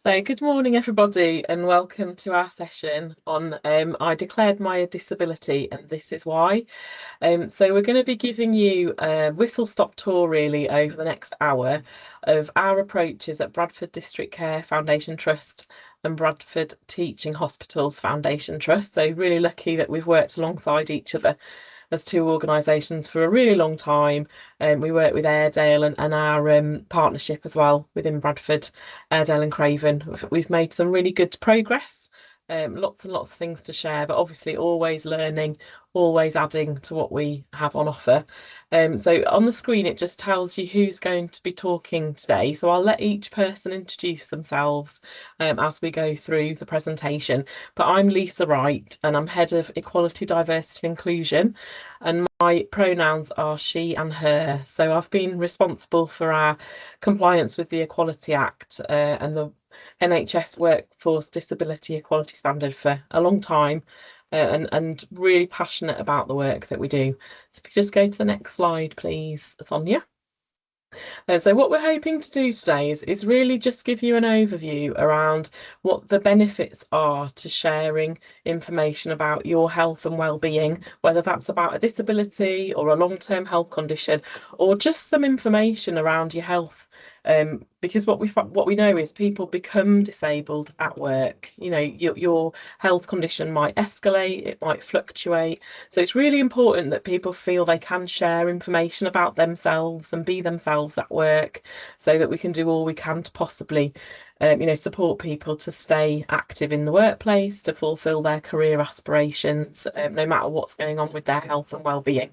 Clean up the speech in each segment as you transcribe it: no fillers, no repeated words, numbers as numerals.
So, good morning, everybody, and welcome to our session on I declared my disability, and this is why. So, we're going to be giving you a whistle stop tour really over the next hour of our approaches at Bradford District Care Foundation Trust and Bradford Teaching Hospitals Foundation Trust. So, really lucky that we've worked alongside each other as two organisations for a really long time. We work with Airedale and our partnership as well within Bradford, Airedale and Craven. We've made some really good progress. Lots and lots of things to share, but obviously always learning, always adding to what we have on offer. So on the screen, it just tells you who's going to be talking today. So I'll let each person introduce themselves as we go through the presentation. But I'm Lisa Wright, and I'm Head of Equality, Diversity and Inclusion, and my pronouns are she and her. So I've been responsible for our compliance with the Equality Act and the NHS Workforce Disability Equality Standard for a long time, and really passionate about the work that we do. So if you just go to the next slide, please, Sonia. So what we're hoping to do today is really just give you an overview around what the benefits are to sharing information about your health and well-being, whether that's about a disability or a long-term health condition, or just some information around your health. Because what we know is people become disabled at work. You know, your health condition might escalate, it might fluctuate. So it's really important that people feel they can share information about themselves and be themselves at work, so that we can do all we can to possibly, support people to stay active in the workplace, to fulfil their career aspirations, no matter what's going on with their health and well-being.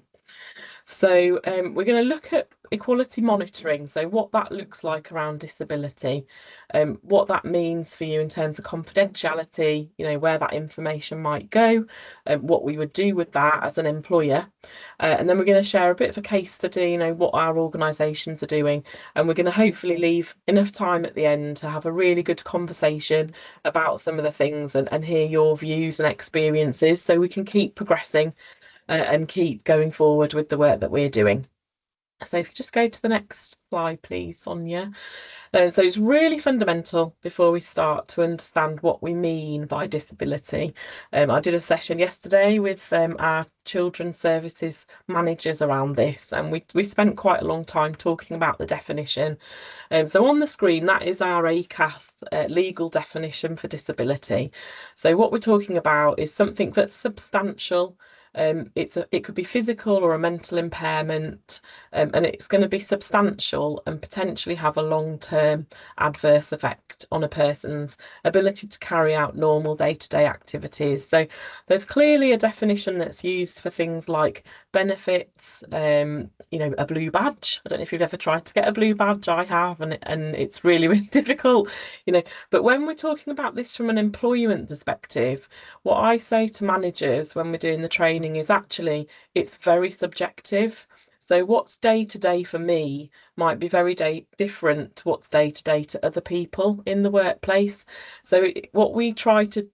So we're going to look at equality monitoring, so what that looks like around disability, what that means for you in terms of confidentiality, where that information might go, what we would do with that as an employer. And then we're going to share a bit of a case study, what our organisations are doing. And we're going to hopefully leave enough time at the end to have a really good conversation about some of the things and hear your views and experiences so we can keep progressing and keep going forward with the work that we're doing. So if you just go to the next slide, please, Sonia. So it's really fundamental before we start to understand what we mean by disability. I did a session yesterday with our children's services managers around this, and we spent quite a long time talking about the definition. So on the screen, that is our ACAS legal definition for disability. So what we're talking about is something that's substantial. It could be physical or a mental impairment, and it's going to be substantial and potentially have a long-term adverse effect on a person's ability to carry out normal day-to-day activities. So there's clearly a definition that's used for things like benefits, a blue badge. I don't know if you've ever tried to get a blue badge. I have, and it's really, really difficult, But when we're talking about this from an employment perspective, what I say to managers when we're doing the training is actually it's very subjective. So what's day to day for me might be very different to what's day to day to other people in the workplace. So what we try to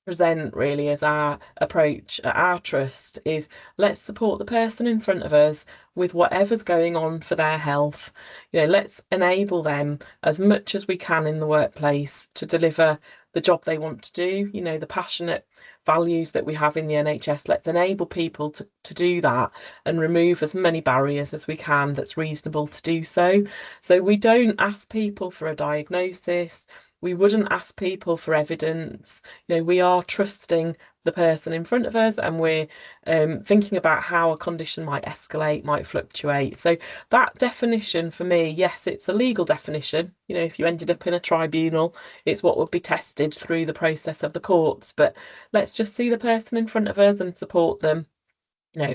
present really as our approach at our trust is let's support the person in front of us with whatever's going on for their health. Let's enable them as much as we can in the workplace to deliver the job they want to do, the passionate values that we have in the NHS. Let's enable people to do that and remove as many barriers as we can that's reasonable to do so. So we don't ask people for a diagnosis. We wouldn't ask people for evidence. We are trusting the person in front of us, and we're thinking about how a condition might escalate, might fluctuate. So that definition for me, yes, it's a legal definition. If you ended up in a tribunal, it's what would be tested through the process of the courts. But let's just see the person in front of us and support them,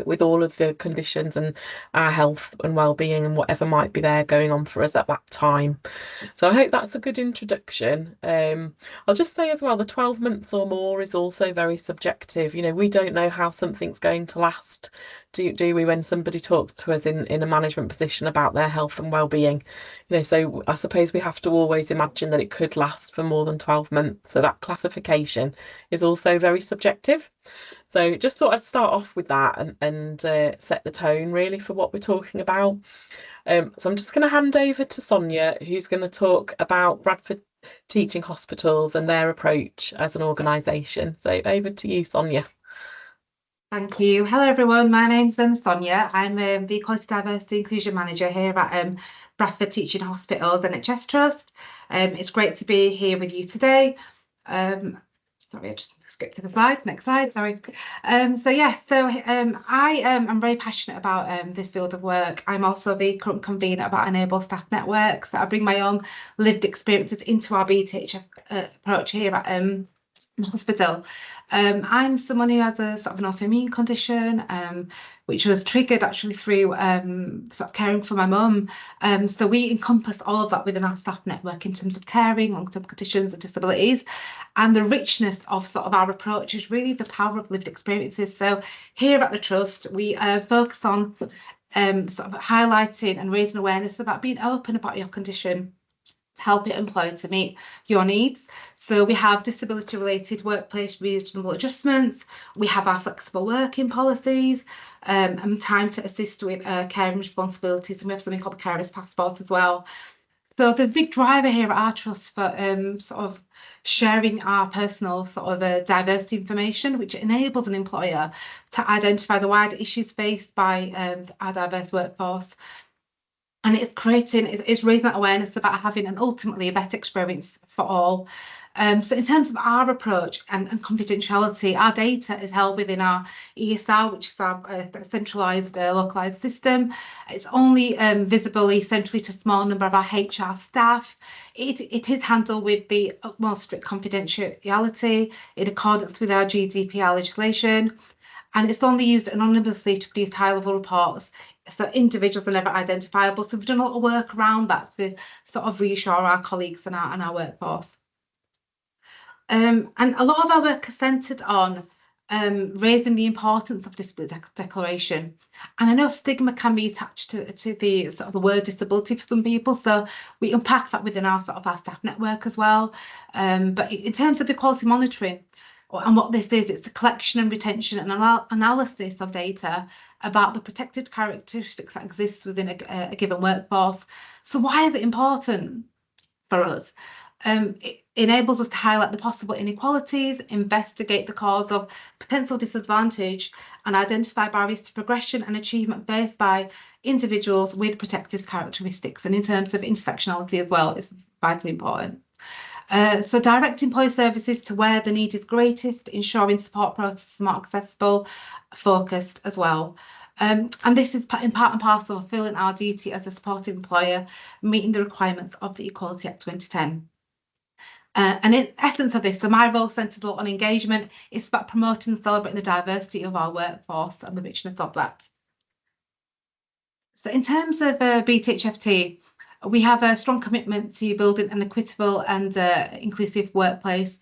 with all of the conditions and our health and well-being and whatever might be there going on for us at that time. So I hope that's a good introduction. I'll just say as well, the 12 months or more is also very subjective. We don't know how something's going to last, do we, when somebody talks to us in a management position about their health and well-being. So I suppose we have to always imagine that it could last for more than 12 months. So that classification is also very subjective. So just thought I'd start off with that and set the tone really for what we're talking about. So I'm just going to hand over to Sonia, who's going to talk about Bradford teaching hospitals and their approach as an organisation. So over to you, Sonia. Thank you. Hello, everyone. My name's Sonia. I'm the Equality, Diversity, Inclusion Manager here at Bradford Teaching Hospitals NHS Trust. It's great to be here with you today. Sorry, I just skipped to the slide. Next slide, sorry. I am very passionate about this field of work. I'm also the current convener about Enable Staff Networks. So I bring my own lived experiences into our BTH approach here at the hospital. I'm someone who has a sort of an autoimmune condition, which was triggered actually through sort of caring for my mum. So we encompass all of that within our staff network in terms of caring, long-term conditions and disabilities. And the richness of sort of our approach is really the power of lived experiences. So here at the Trust, we focus on sort of highlighting and raising awareness about being open about your condition to help your employer to meet your needs. So we have disability-related workplace reasonable adjustments, we have our flexible working policies, and time to assist with caring responsibilities, and we have something called the Carer's Passport as well. So there's a big driver here at our trust for sort of sharing our personal sort of diversity information, which enables an employer to identify the wider issues faced by our diverse workforce. And it's raising that awareness about having an ultimately a better experience for all. So in terms of our approach and confidentiality, our data is held within our ESR, which is our centralised localised system. It's only visible essentially to a small number of our HR staff. It is handled with the utmost strict confidentiality in accordance with our GDPR legislation. And it's only used anonymously to produce high-level reports, so individuals are never identifiable. So we've done a lot of work around that to sort of reassure our colleagues and our workforce. And a lot of our work is centred on raising the importance of disability declaration. And I know stigma can be attached to the sort of the word disability for some people, so we unpack that within our sort of our staff network as well. But in terms of equality monitoring, and what this is, it's a collection and retention and analysis of data about the protected characteristics that exist within a given workforce. So why is it important for us? It enables us to highlight the possible inequalities, investigate the cause of potential disadvantage, and identify barriers to progression and achievement faced by individuals with protected characteristics. And in terms of intersectionality as well, it's vitally important. So direct employee services to where the need is greatest, ensuring support processes are more accessible, focused as well. And this is in part and parcel of fulfilling our duty as a supportive employer, meeting the requirements of the Equality Act 2010. And in essence of this, so my role centred on engagement is about promoting and celebrating the diversity of our workforce and the richness of that. So in terms of BTHFT, we have a strong commitment to building an equitable and inclusive workplace,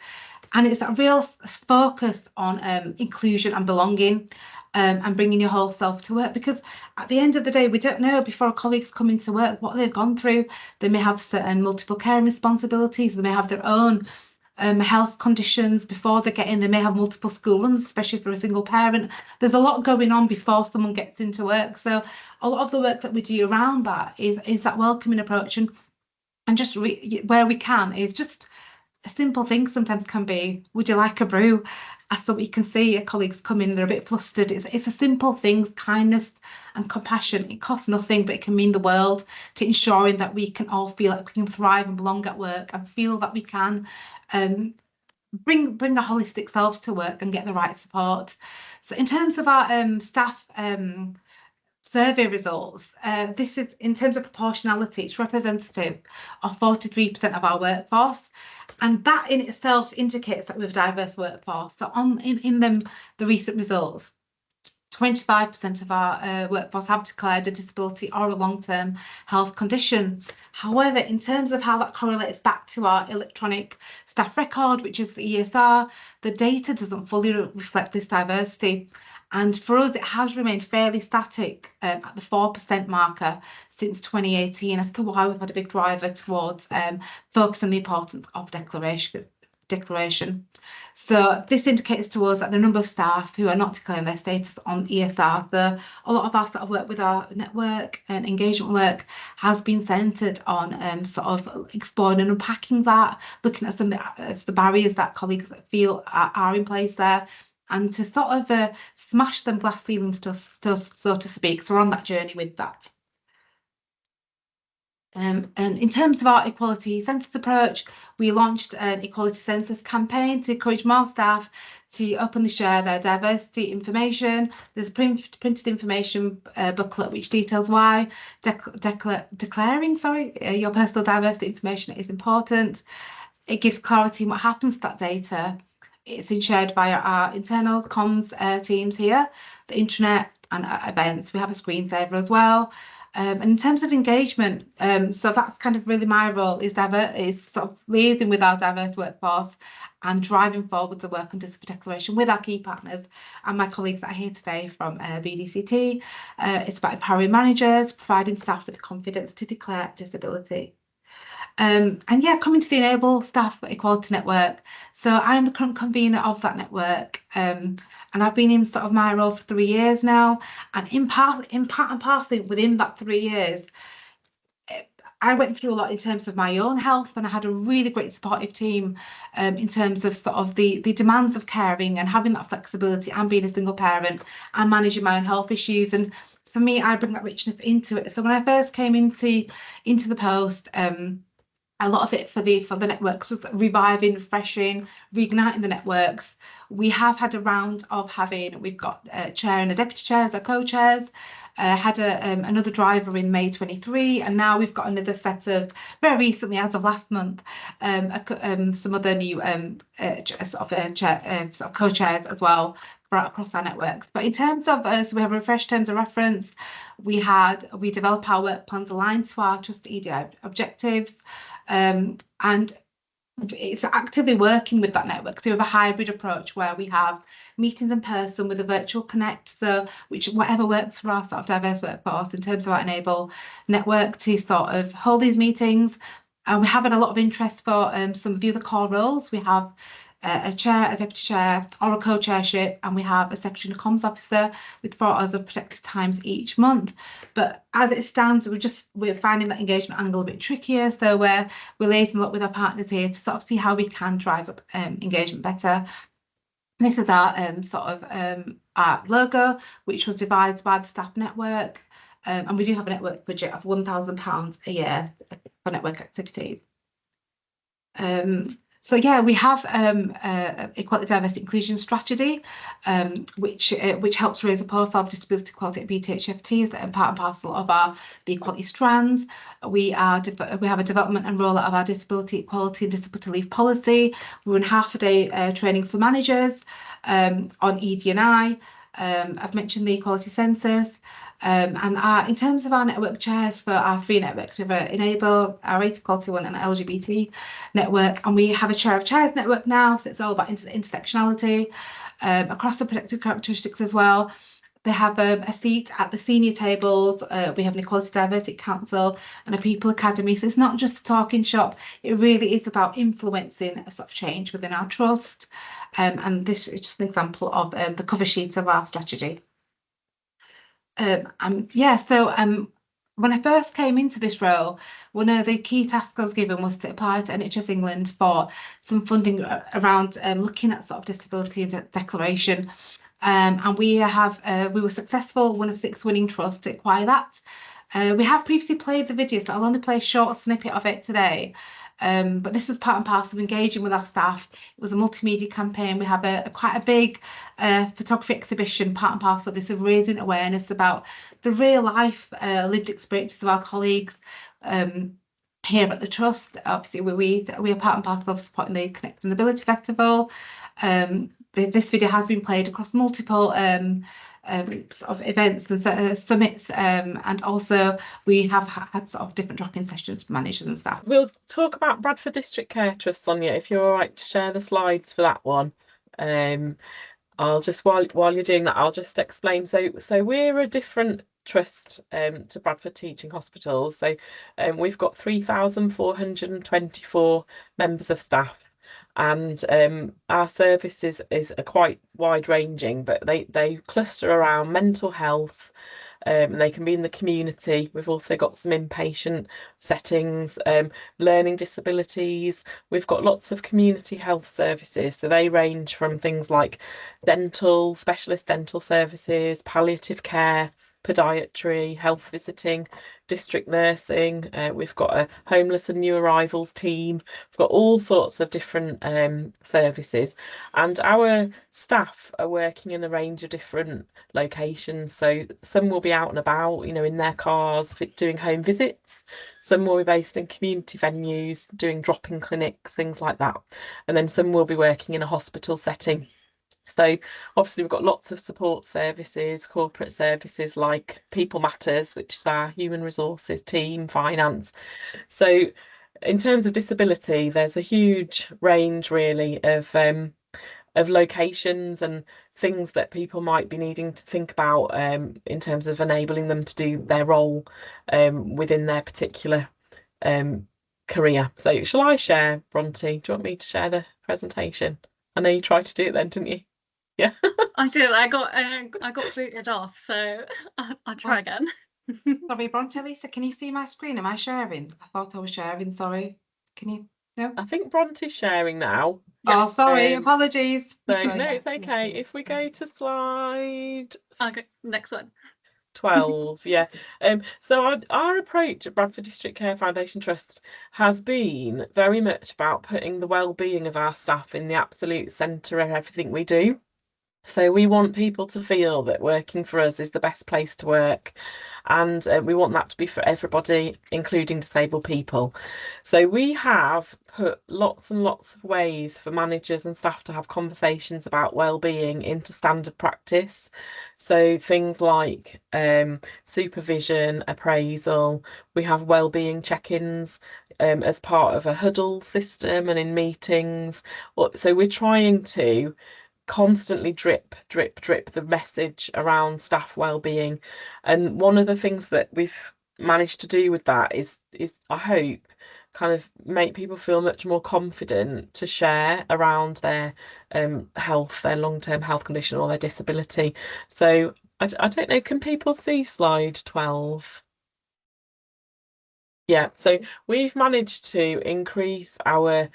and it's a real focus on inclusion and belonging, and bringing your whole self to work, because at the end of the day, we don't know before our colleagues come into work what they've gone through. They may have certain multiple caring responsibilities, they may have their own health conditions before they get in, they may have multiple school runs, especially for a single parent. There's a lot going on before someone gets into work. So a lot of the work that we do around that is that welcoming approach, and just where we can is just a simple thing sometimes can be, would you like a brew? So we can see your colleagues come in, they're a bit flustered. It's a simple things, kindness and compassion. It costs nothing, but it can mean the world to ensuring that we can all feel like we can thrive and belong at work and feel that we can bring our holistic selves to work and get the right support. So in terms of our staff survey results, this is in terms of proportionality, it's representative of 43% of our workforce, and that in itself indicates that we have a diverse workforce. So in the recent results, 25% of our workforce have declared a disability or a long-term health condition. However, in terms of how that correlates back to our electronic staff record, which is the ESR, the data doesn't fully reflect this diversity. And for us, it has remained fairly static at the 4% marker since 2018, as to why we've had a big driver towards focus on the importance of declaration. declaration. So this indicates to us that the number of staff who are not declaring their status on ESR, so a lot of our sort of work with our network and engagement work has been centred on sort of exploring and unpacking that, looking at some of the barriers that colleagues feel are in place there, and to sort of smash them glass ceilings, so to speak. So we're on that journey with that. And in terms of our equality census approach, we launched an equality census campaign to encourage more staff to openly share their diversity information. There's a printed information booklet which details why declaring your personal diversity information is important. It gives clarity on what happens to that data. It's shared via our internal comms teams here, the intranet and events. We have a screensaver as well. And in terms of engagement, so that's kind of really my role, is sort of liaising with our diverse workforce and driving forward the work on disability declaration with our key partners and my colleagues that are here today from BDCT. It's about empowering managers, providing staff with confidence to declare disability. And yeah, coming to the Enable Staff Equality Network. So I'm the current convener of that network, and I've been in sort of my role for 3 years now. And in part and parcel within that 3 years, I went through a lot in terms of my own health, and I had a really great supportive team in terms of sort of the demands of caring and having that flexibility and being a single parent and managing my own health issues. And for me, I bring that richness into it. So when I first came into the post, a lot of it for the networks was reviving, refreshing, reigniting the networks. We have had a round of we've got a chair and a deputy chair as our co-chairs, had another driver in May 23, and now we've got another set of, very recently as of last month, some other new co-chairs as well across our networks. But in terms of so we have refreshed terms of reference. We develop our work plans aligned to our Trust EDI objectives. And it's actively working with that network. So we have a hybrid approach where we have meetings in person with a virtual connect, so whatever works for our sort of diverse workforce in terms of our Enable network to sort of hold these meetings. And we're having a lot of interest for some of the other core roles. We have a chair, a deputy chair, or a co-chairship, and we have a secretary and a comms officer with 4 hours of protected times each month. But as it stands, we're finding that engagement angle a bit trickier, so we're liaising a lot with our partners here to sort of see how we can drive up engagement better. This is our our logo, which was devised by the staff network, and we do have a network budget of £1,000 a year for network activities. So yeah, we have equality, diversity, inclusion strategy, which helps raise a profile of disability equality at BTHFT as part and parcel of the equality strands. We have a development and rollout of our disability equality and disability leave policy. We run half-a-day training for managers on ED&I. I've mentioned the equality census. And in terms of our network chairs for our 3 networks, we have an Enable, our Race Equality one, and an LGBT network, and we have a chair of chairs network now, so it's all about intersectionality across the protected characteristics as well. They have a seat at the senior tables. We have an Equality Diversity Council and a People Academy. So it's not just a talking shop. It really is about influencing a sort of change within our trust. And this is just an example of the cover sheet of our strategy. When I first came into this role, one of the key tasks I was given was to apply to NHS England for some funding around looking at sort of disability declaration. And we were successful, one of 6 winning trusts to acquire that. We have previously played the video, so I'll only play a short snippet of it today. But this was part and parcel of engaging with our staff. It was a multimedia campaign. We have quite a big photography exhibition, part and parcel of this, of raising awareness about the real life lived experiences of our colleagues here at the Trust. Obviously, we are part and parcel of supporting the Connecting Ability Festival. This video has been played across multiple sort of events and summits, and also we have had sort of different drop-in sessions for managers and staff. We'll talk about Bradford District Care Trust, Sonia, if you're all right to share the slides for that one. I'll just, while you're doing that, I'll just explain. So we're a different trust to Bradford Teaching Hospitals. So we've got 3,424 members of staff. and our services is a quite wide ranging, but they cluster around mental health. They can be in the community. We've also got some inpatient settings, learning disabilities. We've got lots of community health services. So they range from things like dental, specialist dental services, palliative care, podiatry, health visiting, district nursing. We've got a homeless and new arrivals team. We've got all sorts of different services, and our staff are working in a range of different locations. So some will be out and about, you know, in their cars doing home visits. Some will be based in community venues, doing drop-in clinics, things like that. And then some will be working in a hospital setting. So obviously we've got lots of support services, corporate services like People Matters, which is our human resources team, finance. So in terms of disability, there's a huge range really of locations and things that people might be needing to think about in terms of enabling them to do their role within their particular career. So shall I share, Bronte? Do you want me to share the presentation? I know you tried to do it then, didn't you? Yeah. I did. I got booted off, so I'll try again. Sorry, Bronte, Lisa, can you see my screen? Am I sharing? I thought I was sharing, sorry. Can you? No? I think Bronte's sharing now. Oh, sorry, apologies. So no, it's okay. If we go to slide Okay, next one. 12, yeah. So our approach at Bradford District Care Foundation Trust has been very much about putting the well-being of our staff in the absolute centre of everything we do. So we want people to feel that working for us is the best place to work, and we want that to be for everybody, including disabled people. So we have put lots and lots of ways for managers and staff to have conversations about well-being into standard practice. So things like supervision, appraisal. We have well-being check-ins as part of a huddle system and in meetings. So we're trying to constantly drip the message around staff well-being. And one of the things that we've managed to do with that is I hope kind of make people feel much more confident to share around their health, their long-term health condition or their disability. So I don't know, can people see slide 12? Yeah, so we've managed to increase our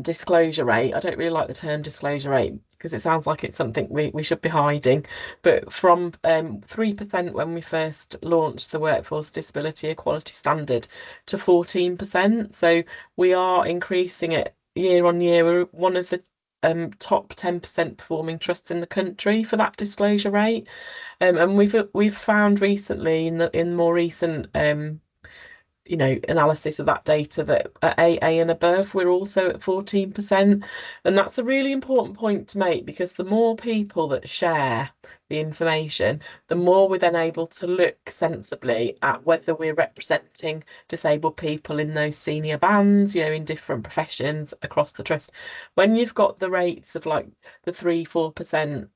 disclosure rate. I don't really like the term disclosure rate because it sounds like it's something we should be hiding. But from 3% when we first launched the Workforce Disability Equality Standard to 14%. So we are increasing it year on year. We're one of the top 10% performing trusts in the country for that disclosure rate. And we've found recently in more recent analysis of that data that at AA and above, we're also at 14%. And that's a really important point to make, because the more people that share the information, the more we're then able to look sensibly at whether we're representing disabled people in those senior bands, in different professions across the trust. When you've got the rates of like the 3-4%,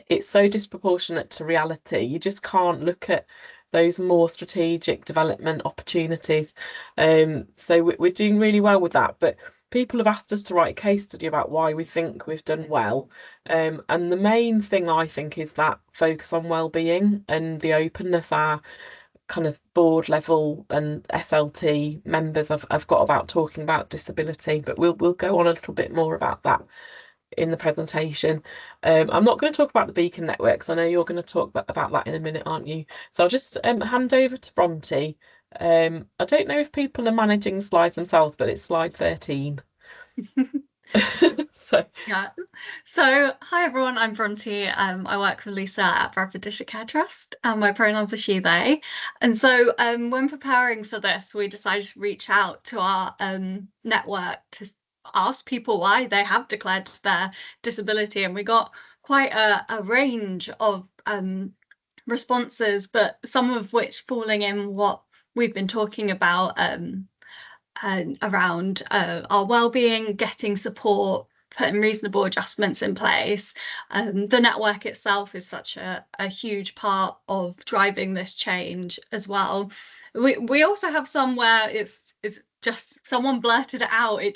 it's so disproportionate to reality. You just can't look at those more strategic development opportunities. So we're doing really well with that. But people have asked us to write a case study about why we think we've done well. And the main thing I think is that focus on well-being and the openness our kind of board level and SLT members have got about talking about disability. But we'll go on a little bit more about that in the presentation. I'm not going to talk about the Beacon networks. I know you're going to talk about that in a minute, aren't you? So I'll just hand over to Bronte. I don't know if people are managing slides themselves, but it's slide 13. So hi everyone, I'm Bronte. I work with Lisa at Bradford District Care Trust, and my pronouns are she, they. And so when preparing for this, we decided to reach out to our network to ask people why they have declared their disability, and we got quite a range of responses, but some of which falling in what we've been talking about around our well-being, getting support, putting reasonable adjustments in place. The network itself is such a huge part of driving this change as well. We also have some where it's just someone blurted it out. It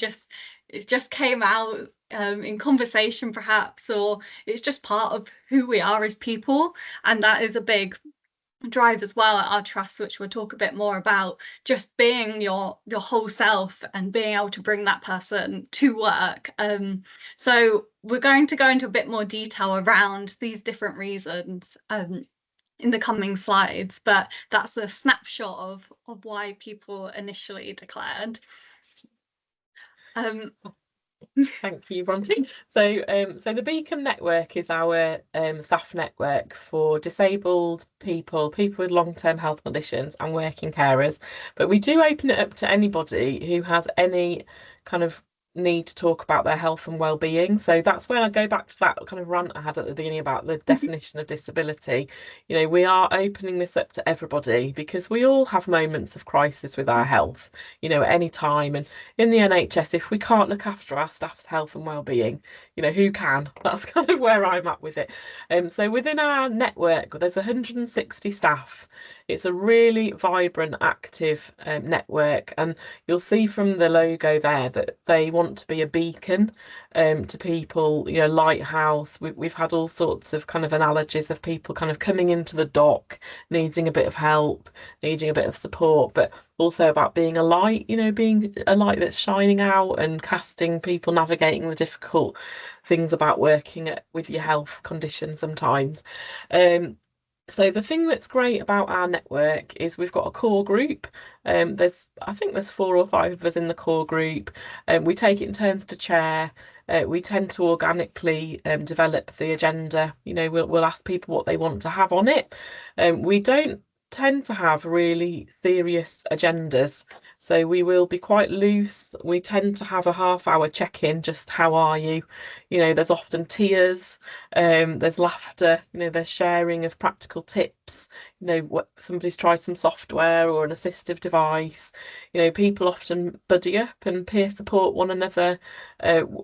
just came out in conversation perhaps, or it's just part of who we are as people, and that is a big drive as well at our trust, which we'll talk a bit more about, just being your whole self and being able to bring that person to work. So we're going to go into a bit more detail around these different reasons in the coming slides, but that's a snapshot of why people initially declared. Thank you, Bronte. So the Beacon Network is our staff network for disabled people with long-term health conditions and working carers. But we do open it up to anybody who has any kind of need to talk about their health and well-being. So that's when I go back to that kind of rant I had at the beginning about the definition of disability. You know, we are opening this up to everybody because we all have moments of crisis with our health, you know, at any time. And in the NHS, if we can't look after our staff's health and well-being, you know, who can? That's kind of where I'm at with it. So within our network, there's 160 staff. It's a really vibrant, active network, and you'll see from the logo there that they want to be a beacon to people, you know, lighthouse. We've had all sorts of kind of analogies of people kind of coming into the dock, needing a bit of help, needing a bit of support, but also about being a light, you know, being a light that's shining out and casting people navigating the difficult things about working with your health condition sometimes. So the thing that's great about our network is we've got a core group. I think there's 4 or 5 of us in the core group. We take it in turns to chair. We tend to organically develop the agenda. You know, we'll ask people what they want to have on it. We don't tend to have really serious agendas, so we will be quite loose. We tend to have a half-hour check-in, just how are you? You know, there's often tears, there's laughter, you know, there's sharing of practical tips. You know, what somebody's tried some software or an assistive device. You know, people often buddy up and peer support one another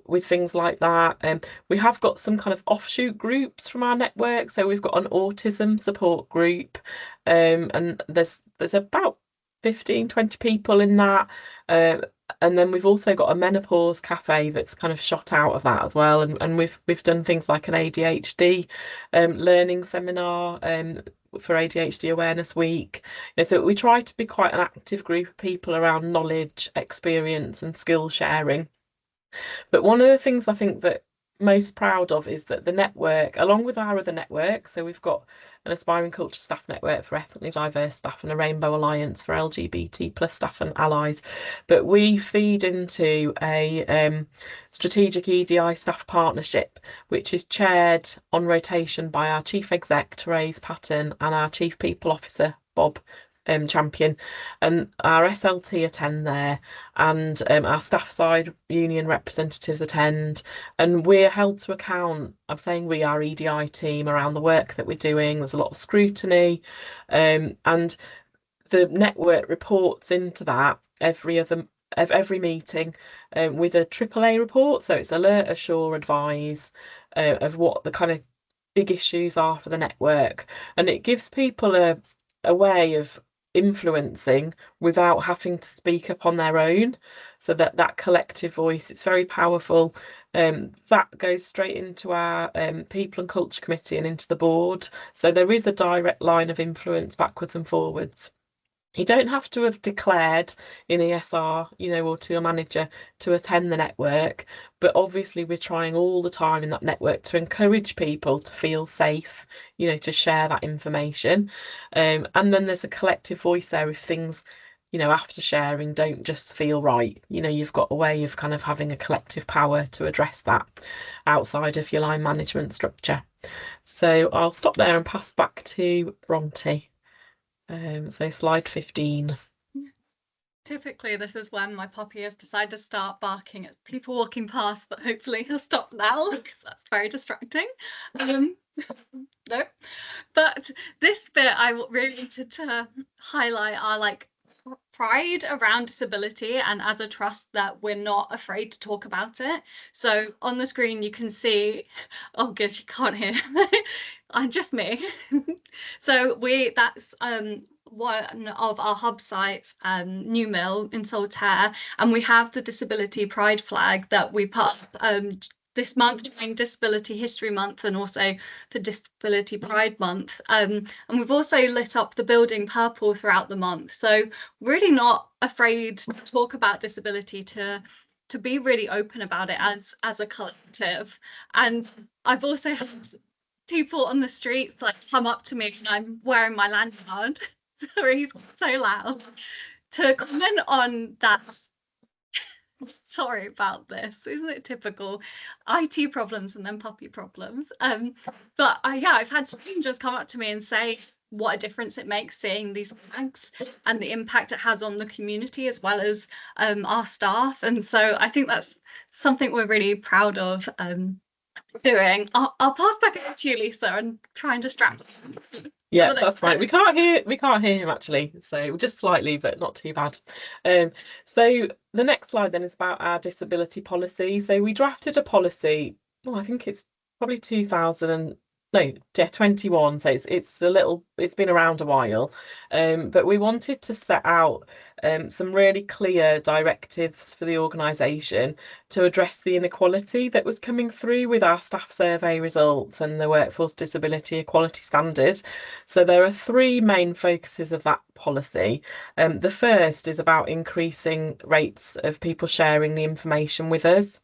with things like that. We have got some kind of offshoot groups from our network. So we've got an autism support group, and there's about 15-20 people in that. And then we've also got a menopause cafe that's kind of shot out of that as well. And we've done things like an ADHD learning seminar for ADHD Awareness Week. You know, so we try to be quite an active group of people around knowledge, experience and skill sharing. But one of the things I think that most proud of is that the network, along with our other networks, so we've got an Aspiring Culture Staff Network for ethnically diverse staff and a Rainbow Alliance for LGBT plus staff and allies, but we feed into a strategic EDI staff partnership, which is chaired on rotation by our Chief Exec, Therese Patton, and our Chief People Officer, Bob Champion, and our SLT attend there, and our staff side union representatives attend, and we're held to account. I'm saying we are EDI team around the work that we're doing. There's a lot of scrutiny, and the network reports into that every meeting with a AAA report. So it's alert, assure, advise of what the kind of big issues are for the network, and it gives people a way of influencing without having to speak up on their own, so that collective voice, it's very powerful. That goes straight into our people and culture committee and into the board, so there is a direct line of influence backwards and forwards. You don't have to have declared in ESR, you know, or to your manager to attend the network, but obviously we're trying all the time in that network to encourage people to feel safe, you know, to share that information. And then there's a collective voice there if things, you know, after sharing don't just feel right. You know, you've got a way of kind of having a collective power to address that outside of your line management structure. So I'll stop there and pass back to Bronte. So slide 15. Typically, this is when my puppy has decided to start barking at people walking past, but hopefully he'll stop now because that's very distracting. No, but this bit I really wanted to highlight our like pride around disability, and as a trust that we're not afraid to talk about it. So on the screen you can see, oh good, you can't hear I'm just me. So that's one of our hub sites, New Mill in Saltaire, and we have the Disability Pride flag that we put up this month during Disability History Month and also for Disability Pride Month. And we've also lit up the building purple throughout the month. So really not afraid to talk about disability, to be really open about it as a collective. And I've also had people on the streets like come up to me when I'm wearing my lanyard. Sorry, he's so loud, to comment on that. Sorry about this, isn't it typical? IT problems and then puppy problems. But yeah, I've had strangers come up to me and say what a difference it makes seeing these flags and the impact it has on the community as well as our staff. And so I think that's something we're really proud of doing. I'll pass back over to you, Lisa, and try and distract you. Yeah, that's fine. We can't hear him actually, so just slightly, but not too bad. So the next slide then is about our disability policy. So we drafted a policy, I think it's probably 21, so it's been around a while, but we wanted to set out some really clear directives for the organisation to address the inequality that was coming through with our staff survey results and the Workforce Disability Equality Standard. So there are three main focuses of that policy. The first is about increasing rates of people sharing the information with us.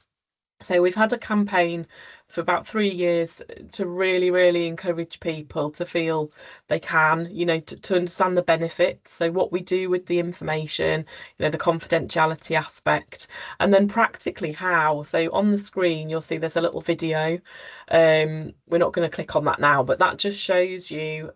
So we've had a campaign for about 3 years to really encourage people to feel they can, to understand the benefits. So what we do with the information, the confidentiality aspect, and then practically how. So on the screen, you'll see there's a little video. We're not going to click on that now, but that just shows you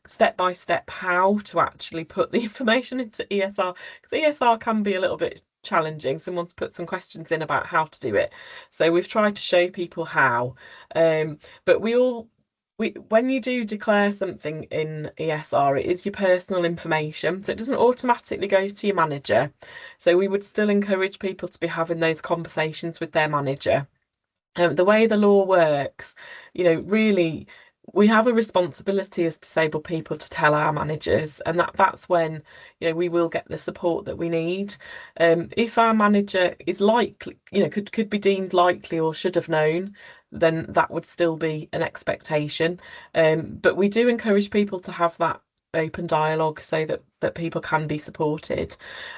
step by step how to actually put the information into ESR, because ESR can be a little bit challenging. Someone's put some questions in about how to do it, so we've tried to show people how, but when you do declare something in ESR, it is your personal information, so it doesn't automatically go to your manager. So we would still encourage people to be having those conversations with their manager. The way the law works, really we have a responsibility as disabled people to tell our managers, and that's when we will get the support that we need. If our manager is likely, could be deemed likely or should have known, then that would still be an expectation. But we do encourage people to have that open dialogue so that people can be supported.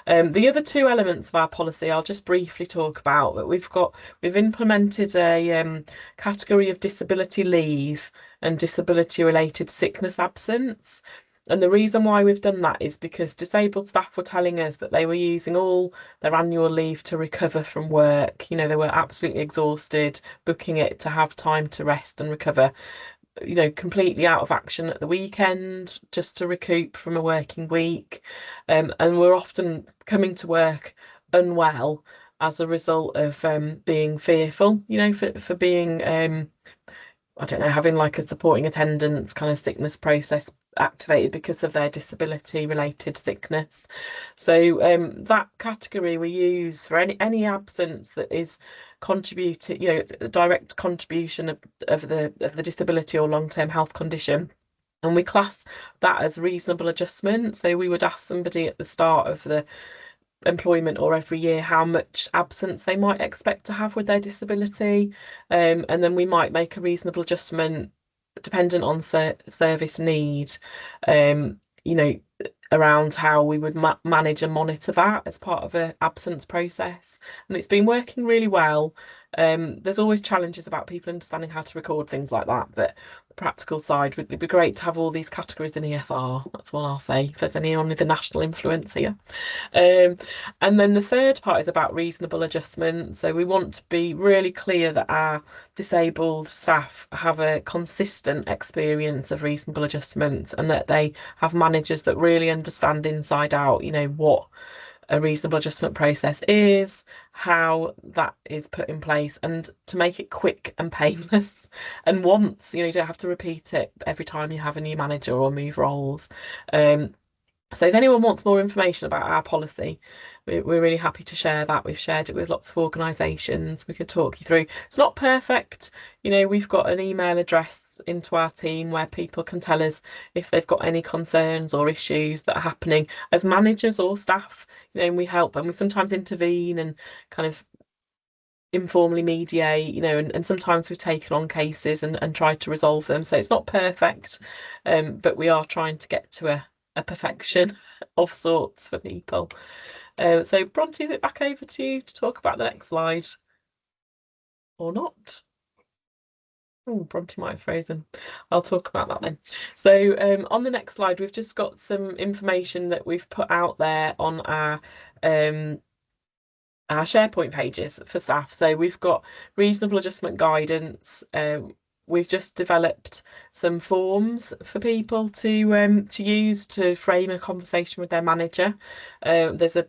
The other two elements of our policy I'll just briefly talk about, but we've implemented a category of disability leave and disability related sickness absence. And the reason why we've done that is because disabled staff were telling us that they were using all their annual leave to recover from work. They were absolutely exhausted, booking it to have time to rest and recover, completely out of action at the weekend just to recoup from a working week. And we're often coming to work unwell as a result of being fearful, for being, I don't know, having like a supporting attendance kind of sickness process activated because of their disability related sickness. So that category we use for any absence that is contributed, direct contribution of the disability or long-term health condition, and we class that as reasonable adjustment. So we would ask somebody at the start of the employment or every year how much absence they might expect to have with their disability, and then we might make a reasonable adjustment dependent on service need, around how we would manage and monitor that as part of an absence process. And it's been working really well. There's always challenges about people understanding how to record things like that, but the practical side would be great to have all these categories in ESR. That's what I'll say, if there's anyone with a national influence here. And then the third part is about reasonable adjustment. So we want to be really clear that our disabled staff have a consistent experience of reasonable adjustments, and that they have managers that really understand inside out, what a reasonable adjustment process is, how that is put in place, and to make it quick and painless. And once, you don't have to repeat it every time you have a new manager or move roles. So if anyone wants more information about our policy, we're really happy to share that. We've shared it with lots of organisations. We can talk you through. It's not perfect. We've got an email address into our team where people can tell us if they've got any concerns or issues that are happening as managers or staff. And we help, and we sometimes intervene and kind of informally mediate, and sometimes we've taken on cases and tried to resolve them. So it's not perfect, but we are trying to get to a perfection of sorts for people. So Bronte, is it back over to you to talk about the next slide or not? Oh, Bronte might have frozen. I'll talk about that then. So on the next slide, we've just got some information that we've put out there on our SharePoint pages for staff. So we've got reasonable adjustment guidance. We've just developed some forms for people to use to frame a conversation with their manager. There's a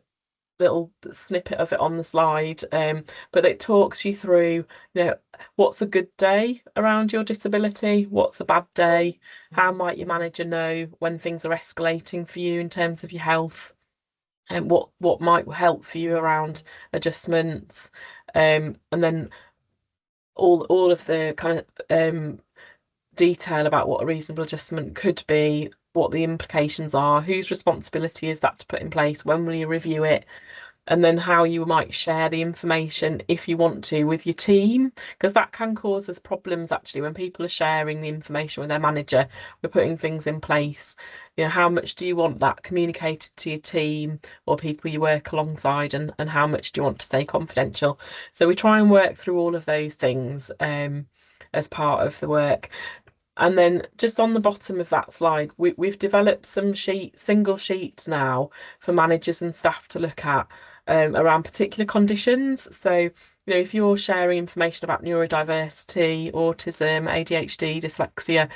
little snippet of it on the slide, but it talks you through, what's a good day around your disability, what's a bad day, how might your manager know when things are escalating for you in terms of your health, and what might help for you around adjustments, and then all of the kind of detail about what a reasonable adjustment could be, what the implications are, whose responsibility is that to put in place, when will you review it, and then how you might share the information if you want to with your team, because that can cause us problems actually when people are sharing the information with their manager. We're putting things in place. How much do you want that communicated to your team or people you work alongside, and how much do you want to stay confidential? So we try and work through all of those things as part of the work. And then just on the bottom of that slide, we've developed some single sheets now for managers and staff to look at around particular conditions. So, if you're sharing information about neurodiversity, autism, ADHD, dyslexia,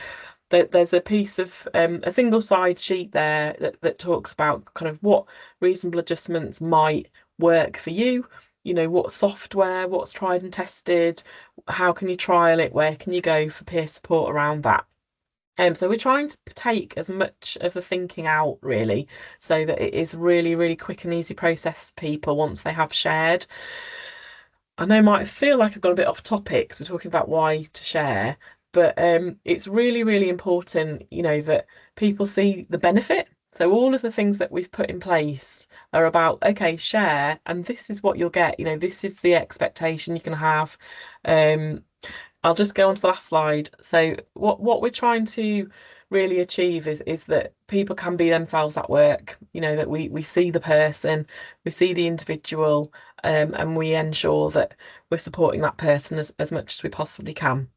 there's a piece of a single side sheet there that talks about kind of what reasonable adjustments might work for you. What software, what's tried and tested, how can you trial it, where can you go for peer support around that. So we're trying to take as much of the thinking out, really, so that it is really, really quick and easy process for people once they have shared. I know I might feel like I've got a bit off topic because we're talking about why to share, but it's really, really important, that people see the benefit. So all of the things that we've put in place are about, okay, share, and this is what you'll get. This is the expectation you can have. I'll just go on to the last slide. So what we're trying to really achieve is that people can be themselves at work, that we see the person, we see the individual, and we ensure that we're supporting that person as much as we possibly can.